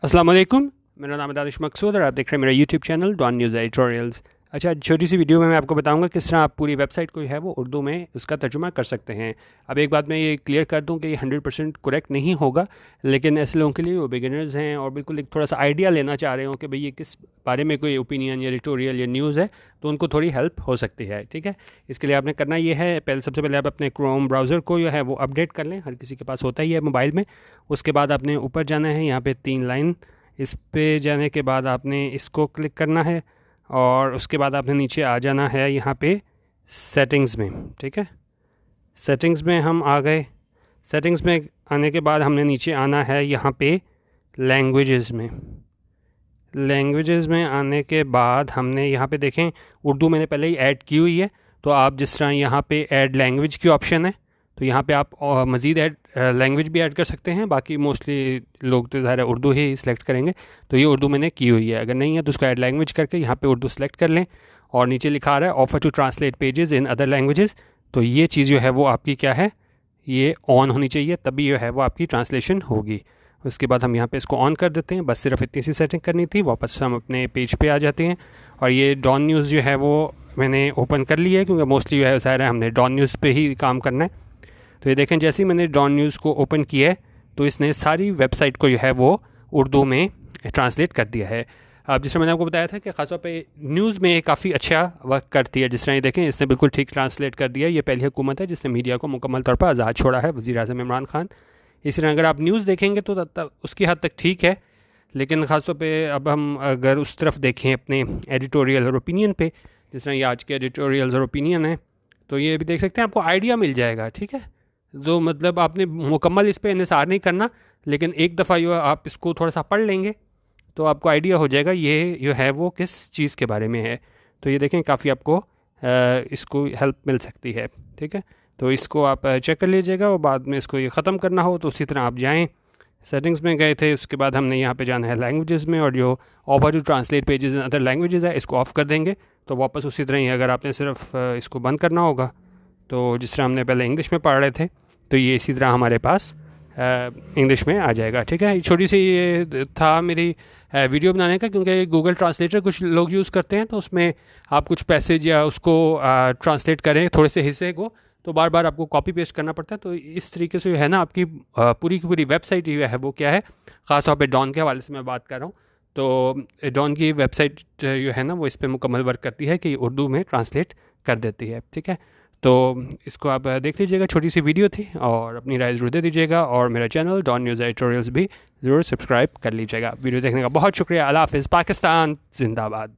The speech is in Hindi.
अस्सलाम वालेकुम, मेरा नाम है दानिश मकसूद और आप देख रहे हैं मेरा YouTube channel Dawn news editorials. अच्छा, छोटी सी वीडियो में मैं आपको बताऊंगा किस तरह आप पूरी वेबसाइट को है वो उर्दू में उसका तर्जुमा कर सकते हैं। अब एक बात मैं ये क्लियर कर दूं कि ये 100% करेक्ट नहीं होगा, लेकिन ऐसे लोगों के लिए वो बिगिनर्स हैं और बिल्कुल एक थोड़ा सा आइडिया लेना चाह रहे हो कि भाई ये किस बारे में कोई ओपिनियन या एडिटोरियल या न्यूज़ है, तो उनको थोड़ी हेल्प हो सकती है। ठीक है, इसके लिए आपने करना ये है, पहले सबसे पहले आप अपने क्रोम ब्राउज़र को जो है वो अपडेट कर लें, हर किसी के पास होता ही है मोबाइल में। उसके बाद आपने ऊपर जाना है, यहाँ पे 3 लाइन, इस पे जाने के बाद आपने इसको क्लिक करना है और उसके बाद आपने नीचे आ जाना है यहाँ पे सेटिंग्स में। ठीक है, सेटिंग्स में हम आ गए। सेटिंग्स में आने के बाद हमने नीचे आना है यहाँ पे लैंग्वेजेस में। लैंग्वेजेस में आने के बाद हमने यहाँ पे देखें उर्दू मैंने पहले ही ऐड की हुई है, तो आप जिस तरह यहाँ पे ऐड लैंग्वेज की ऑप्शन है, तो यहाँ पे आप मज़ीद ऐड लैंग्वेज भी ऐड कर सकते हैं। बाकी मोस्टली लोग तो ज़ाहिर है उर्दू ही सिलेक्ट करेंगे, तो ये उर्दू मैंने की हुई है। अगर नहीं है तो उसको ऐड लैंग्वेज करके यहाँ पे उर्दू सेलेक्ट कर लें और नीचे लिखा आ रहा है offer to translate pages in other languages, तो ये चीज़ जो है वो आपकी क्या है, ये ऑन होनी चाहिए, तभी जो है वो आपकी ट्रांसलेशन होगी। उसके बाद हम यहाँ पे इसको ऑन कर देते हैं। बस सिर्फ इतनी सी सेटिंग करनी थी। वापस हम अपने पेज पे आ जाते हैं और ये डॉन न्यूज़ जो है वो मैंने ओपन कर लिया है, क्योंकि मोस्टली जो है ज़ाहिर है हमने डॉन न्यूज़ पे ही काम करना है। तो ये देखें, जैसे ही मैंने डॉन न्यूज़ को ओपन किया है तो इसने सारी वेबसाइट को जो है वो उर्दू में ट्रांसलेट कर दिया है। अब जिस तरह मैंने आपको बताया था कि ख़ासतौर पे न्यूज़ में काफ़ी अच्छा वर्क करती है, जिस तरह ये देखें इसने बिल्कुल ठीक ट्रांसलेट कर दिया। ये पहली हुकूमत है जिसने मीडिया को मुकम्मल तौर पर आज़ाद छोड़ा है, वज़ीर आज़म इमरान खान। इसी तरह अगर आप न्यूज़ देखेंगे तो तब उसकी हद तक ठीक है, लेकिन ख़ासतौर पे अब हम अगर उस तरफ देखें अपने एडिटोरियल और ओपिनियन पे, जिस तरह ये आज के एडिटोरियल्स और ओपिनियन है, तो ये भी देख सकते हैं, आपको आइडिया मिल जाएगा। ठीक है, जो मतलब आपने मुकम्मल इस पर इंसार नहीं करना, लेकिन एक दफ़ा जो आप इसको थोड़ा सा पढ़ लेंगे तो आपको आइडिया हो जाएगा ये जो है वो किस चीज़ के बारे में है। तो ये देखें काफ़ी आपको इसको हेल्प मिल सकती है। ठीक है, तो इसको आप चेक कर लीजिएगा और बाद में इसको ये ख़त्म करना हो तो उसी तरह आप जाएँ। सेटिंग्स में गए थे, उसके बाद हमने यहाँ पे जाना है लैंग्वेजेस में और जो offer to translate pages in other languages है इसको ऑफ़ कर देंगे। तो वापस उसी तरह ही अगर आपने सिर्फ इसको बंद करना होगा, तो जिस तरह हमने पहले इंग्लिश में पढ़ रहे थे, तो ये इसी तरह हमारे पास इंग्लिश में आ जाएगा। ठीक है, छोटी सी ये था मेरी वीडियो बनाने का, क्योंकि गूगल ट्रांसलेटर कुछ लोग यूज़ करते हैं, तो उसमें आप कुछ पैसेज या उसको ट्रांसलेट करें थोड़े से हिस्से को, तो बार बार आपको कॉपी पेस्ट करना पड़ता है। तो इस तरीके से जो है ना आपकी पूरी की पूरी वेबसाइट जो है वो क्या है, ख़ास तौर पे डॉन के हवाले से मैं बात कर रहा हूँ, तो डॉन की वेबसाइट जो है ना वो इस पर मुकम्मल वर्क करती है कि उर्दू में ट्रांसलेट कर देती है। ठीक है, तो इसको आप देख लीजिएगा, छोटी सी वीडियो थी और अपनी राय ज़रूर दे दीजिएगा और मेरा चैनल डॉन न्यूज़ एडिटोरियल्स भी ज़रूर सब्सक्राइब कर लीजिएगा। वीडियो देखने का बहुत शुक्रिया। अल्लाह हाफ़िज़। पाकिस्तान जिंदाबाद।